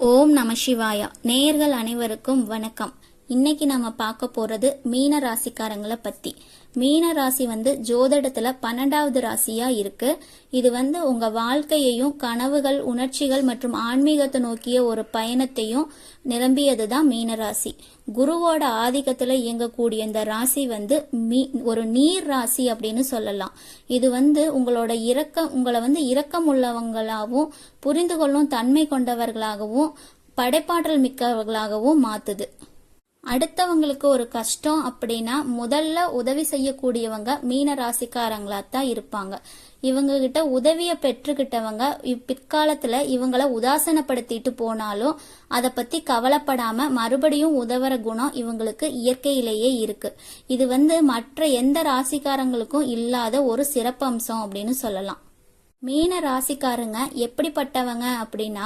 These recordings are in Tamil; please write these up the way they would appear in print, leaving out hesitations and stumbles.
ஓம் நம சிவாயா. நேயர்கள் அனைவருக்கும் வணக்கம். இன்னைக்கு நம்ம பார்க்க போறது மீன ராசிக்காரங்களை பத்தி. மீன ராசி ஜோதிடத்துல 12வது ராசியா இருக்கு. இது உங்க வாழ்க்கையையும் கனவுகள், உணர்ச்சிகள் மற்றும் ஆன்மீகத்தை நோக்கிய ஒரு பயணத்தையும் நிரம்பியதுதான் மீன ராசி. குருவோட ஆதிக்கத்துல இயங்கக்கூடிய இந்த ராசி ஒரு நீர் ராசி அப்படின்னு சொல்லலாம். இது உங்களை இரக்கம் உள்ளவங்களாகவும் புரிந்து கொள்ளும் தன்மை கொண்டவர்களாகவும் படைப்பாற்றல் மிக்கவர்களாகவும் மாத்துது. அடுத்தவங்களுக்கு ஒரு கஷ்டம் அப்படின்னா முதல்ல உதவி செய்யக்கூடியவங்க மீன ராசிக்காரங்களா தான் இருப்பாங்க. இவங்க கிட்ட உதவிய பெற்றுக்கிட்டவங்க பிற்காலத்துல இவங்கள உதாசனப்படுத்திட்டு போனாலும் அதை பத்தி கவலைப்படாம மறுபடியும் உதவுற குணம் இவங்களுக்கு இயற்கையிலேயே இருக்கு. இது மற்ற எந்த ராசிக்காரங்களுக்கும் இல்லாத ஒரு சிறப்பம்சம் அப்படின்னு சொல்லலாம். மீன ராசிக்காரங்க எப்படிப்பட்டவங்க அப்படின்னா,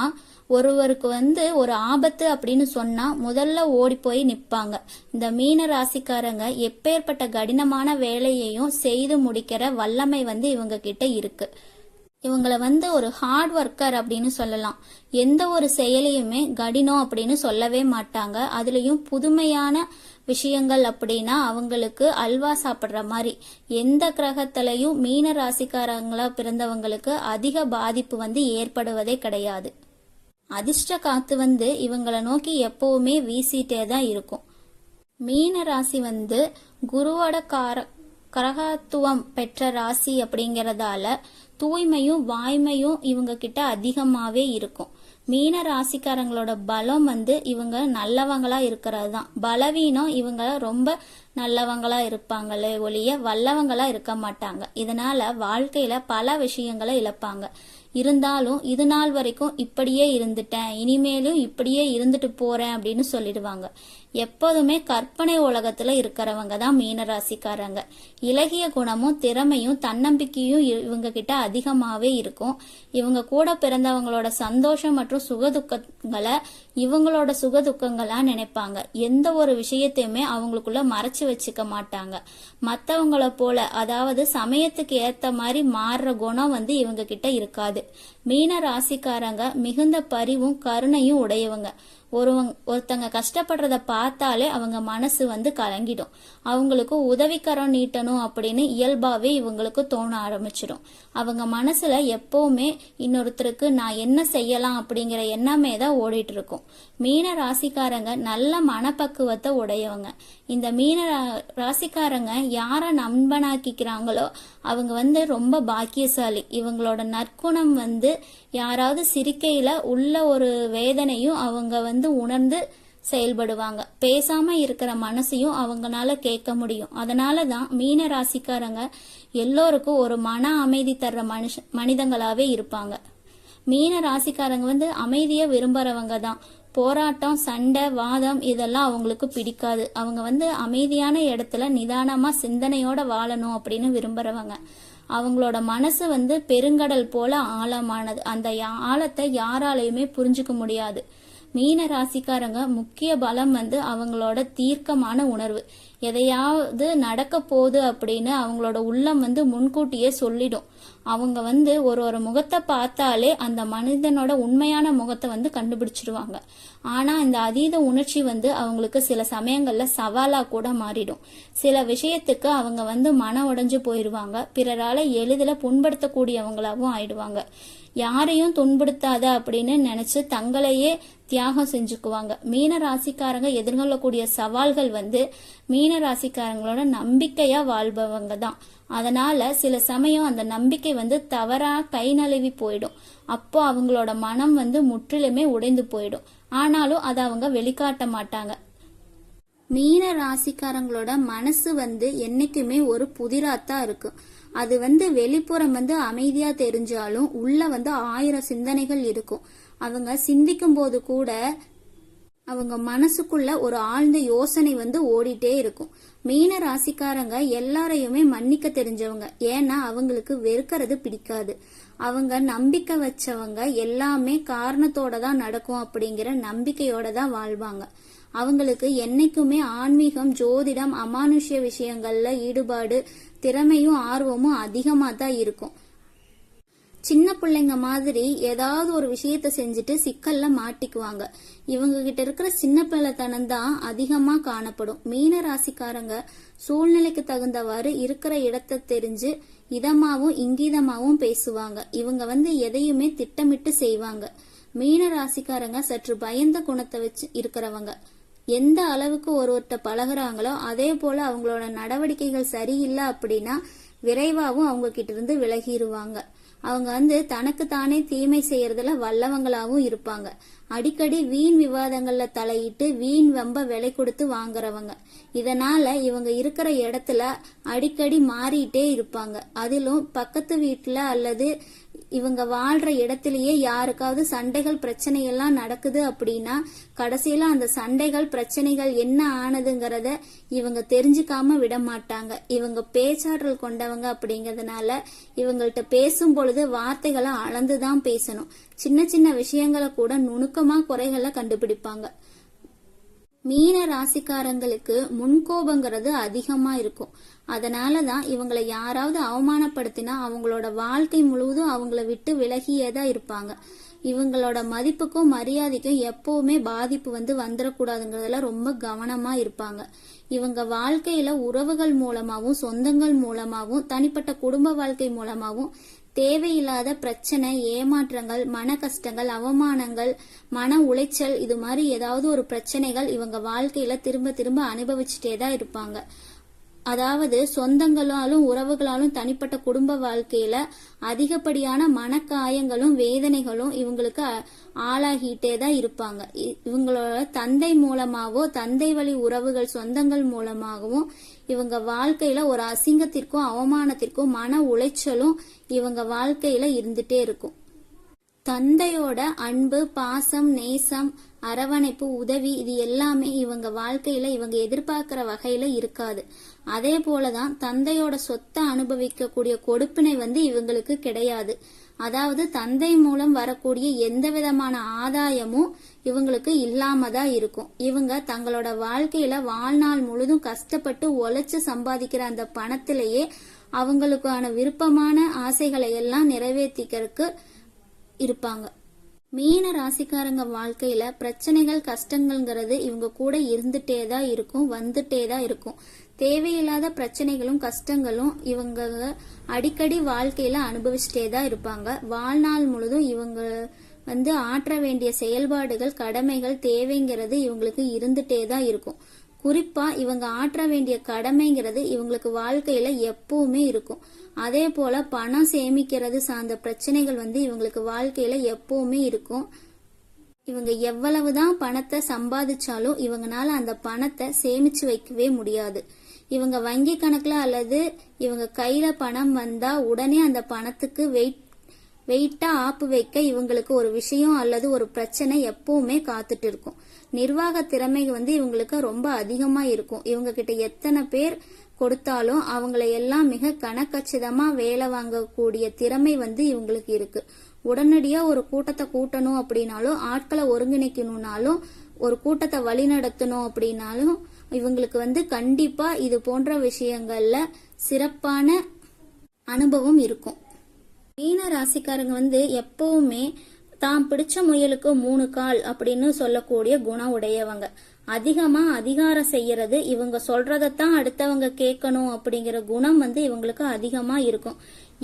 ஒருவருக்கு ஒரு ஆபத்து அப்படின்னு சொன்னா முதல்ல ஓடி போய் நிப்பாங்க. இந்த மீன ராசிக்காரங்க எப்பேற்பட்ட கடினமான வேலையையும் செய்து முடிக்கிற வல்லமை இவங்க கிட்ட இருக்கு. இவங்கள ஒரு ஹார்ட் ஒர்க்கர் அப்படின்னு சொல்லலாம். எந்த ஒரு செயலையுமே கடினம் அப்படின்னு சொல்லவே மாட்டாங்க. அதுலயும் புதுமையான விஷயங்கள் அப்படின்னா அவங்களுக்கு அல்வா சாப்பிடுற மாதிரி. எந்த கிரகத்திலையும் மீன ராசிக்காரங்களா பிறந்தவங்களுக்கு அதிக பாதிப்பு ஏற்படுவதே கிடையாது. அதிர்ஷ்ட காத்து இவங்கள நோக்கி எப்பவுமே வீசிட்டே தான் இருக்கும். மீன ராசி குருவோட கரகத்துவம் பெற்ற ராசி அப்படிங்கறதால தூய்மையும் வாய்மையும் இவங்க கிட்ட அதிகமாவே இருக்கும். மீன ராசிக்காரங்களோட பலம் இவங்க நல்லவங்களா இருக்கிறது தான். பலவீனம் இவங்க ரொம்ப நல்லவங்களா இருப்பாங்களே ஒழிய வல்லவங்களா இருக்க மாட்டாங்க. இதனால வாழ்க்கையில பல விஷயங்களை இழப்பாங்க. இருந்தாலும் இது நாள் வரைக்கும் இப்படியே இருந்துட்டேன், இனிமேலும் இப்படியே இருந்துட்டு போறேன் அப்படின்னு சொல்லிடுவாங்க. எப்போதுமே கற்பனை உலகத்துல இருக்கிறவங்க தான் மீன ராசிக்காரங்க. இலகிய குணமும் திறமையும் தன்னம்பிக்கையும் இவங்க கிட்ட அதிகமாவே இருக்கும். இவங்க கூட பிறந்தவங்களோட சந்தோஷம் மற்றும் சுகதுக்கங்களை இவங்களோட சுகதுக்கங்களா நினைப்பாங்க. எந்த ஒரு விஷயத்தையுமே அவங்களுக்குள்ள மறைச்சு வச்சுக்க மாட்டாங்க. மத்தவங்கள போல, அதாவது சமயத்துக்கு ஏத்த மாதிரி மாறுற குணம் இவங்க கிட்ட இருக்காது. மீன ராசிக்காரங்க மிகுந்த பரிவும் கருணையும் உடையவங்க. ஒருத்தங்க கஷ்டப்படுறத பார்த்தாலே அவங்க மனசு கலங்கிடும். அவங்களுக்கு உதவிக்கரம் நீட்டணும் அப்படின்னு இயல்பாவே இவங்களுக்கு தோண ஆரம்பிச்சிடும். அவங்க மனசுல எப்பவுமே இன்னொருத்தருக்கு நான் என்ன செய்யலாம் அப்படிங்கிற எண்ணமே தான் ஓடிட்டு இருக்கும். மீன ராசிக்காரங்க நல்ல மனப்பக்குவத்தை உடையவங்க. இந்த மீன ராசிக்காரங்க யார நண்பனாக்கிக்கிறாங்களோ அவங்க ரொம்ப பாக்கியசாலி. இவங்களோட நற்குணம் யாராவது சிரிக்கையில உள்ள ஒரு வேதனையும் அவங்க உணர்ந்து செயல்படுவாங்க. பேசாம இருக்கிற மனசையும் அவங்களால கேட்க முடியும். அதனாலதான் மீன ராசிக்காரங்க எல்லோருக்கும் ஒரு மன அமைதி தர்ற மனிதங்களாவே இருப்பாங்க. மீன ராசிக்காரங்க அமைதியை விரும்புறவங்க தான். போராட்டம், சண்டை, வாதம் இதெல்லாம் அவங்களுக்கு பிடிக்காது. அவங்க அமைதியான இடத்துல நிதானமா சிந்தனையோட வாழணும் அப்படின்னு விரும்புறவங்க. அவங்களோட மனசு பெருங்கடல் போல ஆழமானது. அந்த ஆழத்தை யாராலையுமே புரிஞ்சுக்க முடியாது. மீன ராசிக்காரங்க முக்கிய பலம் அவங்களோட தீர்க்கமான உணர்வு. எதையாவது நடக்க போகுது அப்படின்னு அவங்களோட உள்ளம் முன்கூட்டியே சொல்லிடும். அவங்க ஒரு முகத்தை பார்த்தாலே அந்த மனிதனோட உண்மையான முகத்தை கண்டுபிடிச்சிருவாங்க. ஆனா இந்த அதீத உணர்ச்சி அவங்களுக்கு சில சமயங்கள்ல சவாலா கூட மாறிடும். சில விஷயத்துக்கு அவங்க மன உடைஞ்சு போயிடுவாங்க. பிறரால எளிதில் புண்படுத்தக்கூடியவங்களாவும் ஆயிடுவாங்க. யாரையும் துன்புறுத்தாத அப்படின்னு நினைச்சு தங்களையே தியாகம் செஞ்சுக்குவாங்க. மீன ராசிக்காரங்க எதிர்கொள்ளக்கூடிய சவால்கள் மீன ராசிக்காரங்களோட நம்பிக்கையா வாழ்பவங்க தான். அதனால சில சமயம் அந்த நம்பிக்கை தவறா கை நழுவி போயிடும். அப்போ அவங்களோட மனம் முற்றிலுமே உடைந்து போயிடும். ஆனாலும் அதை அவங்க வெளிக்காட்ட மாட்டாங்க. மீன ராசிக்காரங்களோட மனசு என்னைக்குமே ஒரு புதிராத்தான் இருக்கு. அது வெளிப்புறம் அமைதியா தெரிஞ்சாலும் உள்ள 1000 சிந்தனைகள் இருக்கும். அவங்க சிந்திக்கும் போது கூட அவங்க மனசுக்குள்ள ஒரு ஆழ்ந்த யோசனை ஓடிட்டே இருக்கும். மீன ராசிக்காரங்க எல்லாரையுமே மன்னிக்க தெரிஞ்சவங்க. ஏன்னா அவங்களுக்கு வெறுக்கிறது பிடிக்காது. அவங்க நம்பிக்கை வச்சவங்க எல்லாமே காரணத்தோட தான் நடக்கும் அப்படிங்கிற நம்பிக்கையோட தான் வாழ்வாங்க. அவங்களுக்கு என்னைக்குமே ஆன்மீகம், ஜோதிடம், அமானுஷ்ய விஷயங்கள்ல ஈடுபாடு, திறமையும் ஆர்வமும் அதிகமா தான் இருக்கும். சின்ன பிள்ளைங்க மாதிரி ஏதாவது ஒரு விஷயத்த செஞ்சுட்டு சிக்கல்ல மாட்டிக்குவாங்க. இவங்க கிட்ட இருக்கிற சின்ன பிள்ளைத்தனம் தான் அதிகமா காணப்படும். மீன ராசிக்காரங்க சூழ்நிலைக்கு தகுந்தவாறு இருக்கிற இடத்தை தெரிஞ்சு இதமாவும் இங்கீதமாவும் பேசுவாங்க. இவங்க எதையுமே திட்டமிட்டு செய்வாங்க. மீன ராசிக்காரங்க சற்று பயந்த குணத்தை வச்சு இருக்கிறவங்க. எந்த அளவுக்கு ஒருவர்கிட்ட பழகுறாங்களோ அதே போல அவங்களோட நடவடிக்கைகள் சரியில்லை அப்படின்னா விரைவாகவும் அவங்க கிட்ட இருந்து விலகிடுவாங்க. அவங்க தனக்கு தானே தீமை செய்யறதுல வல்லவங்களாவும் இருப்பாங்க. அடிக்கடி வீண் விவாதங்கள்ல தலையிட்டு வீண் வம்ப விலை கொடுத்து வாங்குறவங்க. இதனால இவங்க இருக்கிற இடத்துல அடிக்கடி மாறிட்டே இருப்பாங்க. அதிலும் பக்கத்து வீட்டுல அல்லது இவங்க வாழ்ற இடத்திலேயே யாருக்காவது சண்டைகள் பிரச்சனை எல்லாம் நடக்குது அப்படின்னா கடைசியில அந்த சண்டைகள் பிரச்சனைகள் என்ன ஆனதுங்கிறத இவங்க தெரிஞ்சுக்காம விட மாட்டாங்க. இவங்க பேச்சாற்றல் கொண்டவங்க அப்படிங்கறதுனால இவங்கள்ட்ட பேசும் பொழுது வார்த்தைகளை அளந்துதான் பேசணும். சின்ன சின்ன விஷயங்களை கூட நுணுக்கமா குறைகளை கண்டுபிடிப்பாங்க. மீன ராசிக்காரங்களுக்கு முன்கோபங்கிறது அதிகமா இருக்கும். அதனாலதான் இவங்களை யாராவது அவமானப்படுத்தினா அவங்களோட வாழ்க்கை முழுவதும் அவங்கள விட்டு விலகியேதான் இருப்பாங்க. இவங்களோட மதிப்புக்கும் மரியாதைக்கும் எப்பவுமே பாதிப்பு வந்துடக்கூடாதுங்கிறதுல ரொம்ப கவனமா இருப்பாங்க. இவங்க வாழ்க்கையில உறவுகள் மூலமாவும் சொந்தங்கள் மூலமாவும் தனிப்பட்ட குடும்ப வாழ்க்கை மூலமாவும் தேவையில்லாத பிரச்சனை, ஏமாற்றங்கள், மன கஷ்டங்கள், அவமானங்கள், மன உளைச்சல், இது மாதிரி ஏதாவது ஒரு பிரச்சனைகள் இவங்க வாழ்க்கையில திரும்ப திரும்ப அனுபவிச்சுட்டே தான் இருப்பாங்க. அதாவது சொந்தங்களாலும் உறவுகளாலும் தனிப்பட்ட குடும்ப வாழ்க்கையில அதிகப்படியான மனக்காயங்களும் வேதனைகளும் இவங்களுக்கு ஆளாகிட்டே தான் இருப்பாங்க. இவங்களோட தந்தை மூலமாவோ தந்தை வழி உறவுகள் சொந்தங்கள் மூலமாகவும் இவங்க வாழ்க்கையில ஒரு அசிங்கத்திற்கும் அவமானத்திற்கும் மன உளைச்சலும் இவங்க வாழ்க்கையில இருந்துட்டே இருக்கும். தந்தையோட அன்பு, பாசம், நேசம், அரவணைப்பு, உதவி இது எல்லாமே இவங்க வாழ்க்கையில இவங்க எதிர்பார்க்கிற வகையில இருக்காது. அதே போலதான் தந்தையோட சொத்தை அனுபவிக்கக்கூடிய கொடுப்பினை இவங்களுக்கு கிடையாது. அதாவது தந்தை மூலம் வரக்கூடிய எந்த விதமான ஆதாயமும் இவங்களுக்கு இல்லாம தான் இருக்கும். இவங்க தங்களோட வாழ்க்கையில வாழ்நாள் முழுதும் கஷ்டப்பட்டு உழைச்சு சம்பாதிக்கிற அந்த பணத்திலேயே அவங்களுக்கான விருப்பமான ஆசைகளை எல்லாம் நிறைவேற்றிக்கிறதுக்கு இருப்பாங்க. மீன ராசிக்காரங்க வாழ்க்கையில பிரச்சனைகள் கஷ்டங்கள்ங்கிறது இவங்க கூட இருந்துட்டே தான் இருக்கும், வந்துட்டே தான் இருக்கும். தேவையில்லாத பிரச்சனைகளும் கஷ்டங்களும் இவங்க அடிக்கடி வாழ்க்கையில அனுபவிச்சுட்டே தான் இருப்பாங்க. வாழ்நாள் முழுதும் இவங்க ஆற்ற வேண்டிய செயல்பாடுகள், கடமைகள், தேவைங்கிறது இவங்களுக்கு இருந்துட்டே தான் இருக்கும். குறிப்பா இவங்க ஆற்ற வேண்டிய கடமைங்கிறது இவங்களுக்கு வாழ்க்கையில எப்பவுமே இருக்கும். அதே போல பணம் சேமிக்கிறது சார்ந்த பிரச்சனைகள் இவங்களுக்கு வாழ்க்கையில எப்பவுமே இருக்கும். இவங்க எவ்வளவுதான் பணத்தை சம்பாதிச்சாலும் இவங்கனால அந்த பணத்தை சேமிச்சு வைக்கவே முடியாது. இவங்க வங்கி கணக்குல அல்லது இவங்க கையில பணம் வந்தா உடனே அந்த பணத்துக்கு வெயிட்டா ஆப்பு வைக்க இவங்களுக்கு ஒரு விஷயம் அல்லது ஒரு பிரச்சனை எப்பவுமே காத்துட்டு இருக்கும். நிர்வாக திறமை இவங்களுக்கு ரொம்ப அதிகமா இருக்கும். இவங்க கிட்ட எத்தனை பேர் கொடுத்தாலும் அவங்களை எல்லாம் மிக கணக்கச்சிதமா வேலை வாங்கக்கூடிய திறமை இவங்களுக்கு இருக்கு. உடனடியா ஒரு கூட்டத்தை கூட்டணும் அப்படின்னாலும், ஆட்களை ஒருங்கிணைக்கணும்னாலும், ஒரு கூட்டத்தை வழி நடத்தணும் அப்படின்னாலும் இவங்களுக்கு கண்டிப்பா இது போன்ற விஷயங்கள்ல சிறப்பான அனுபவம் இருக்கும். மீன ராசிக்காரங்க எப்பவுமே தான் பிடிச்ச முயலுக்கு 3 கால் அப்படின்னு சொல்லக்கூடிய குணம் உடையவங்க. அதிகமா அதிகாரம் செய்யறது, இவங்க சொல்றதைத்தான் அடுத்தவங்க கேட்கணும் அப்படிங்கிற குணம் இவங்களுக்கு அதிகமா இருக்கும்.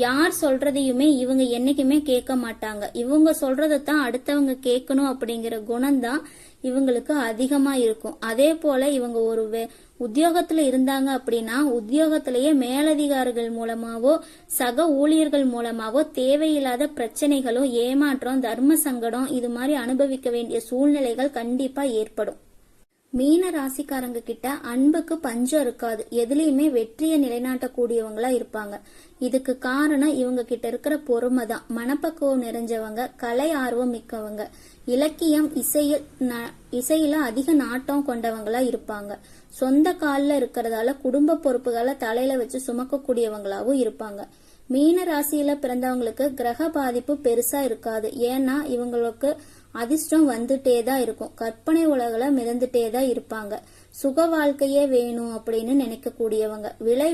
யார் சொல்றதையுமே இவங்க என்னைக்குமே கேட்க மாட்டாங்க. இவங்க சொல்றதைத்தான் அடுத்தவங்க கேட்கணும் அப்படிங்கிற குணம் தான் இவங்களுக்கு அதிகமா இருக்கும். அதே போல இவங்க ஒரு உத்தியோகத்துல இருந்தாங்க அப்படின்னா உத்தியோகத்திலேயே மேலதிகாரிகள் மூலமாவோ சக ஊழியர்கள் மூலமாவோ தேவையில்லாத பிரச்சனைகளும், ஏமாற்றம், தர்ம சங்கடம் இது மாதிரி அனுபவிக்க வேண்டிய சூழ்நிலைகள் கண்டிப்பா ஏற்படும். மீன ராசிக்காரங்க கிட்ட அன்புக்கு பஞ்சம் இருக்காது. எதுலயுமே வெற்றியை நிலைநாட்டக்கூடியவங்களா இருப்பாங்க. இதுக்கு காரணம் இவங்க கிட்ட இருக்கிற பொறுமை தான். மனப்பக்குவம் நிறைஞ்சவங்க, கலை ஆர்வம் மிக்கவங்க, இலக்கியம், இசையில அதிக நாட்டம் கொண்டவங்களா இருப்பாங்க. சொந்த காலில் இருக்கிறதால குடும்ப பொறுப்புகளை தலையில வச்சு சுமக்கக்கூடியவங்களாவும் இருப்பாங்க. மீன ராசியில பிறந்தவங்களுக்கு கிரக பாதிப்பு பெருசா இருக்காது. ஏன்னா இவங்களுக்கு அதிர்ஷ்டம் வந்துட்டே தான் இருக்கும். கற்பனை உலகில மிதந்துட்டே தான் இருப்பாங்க. சுக வாழ்க்கையே வேணும் அப்படின்னு நினைக்க கூடியவங்க. விலை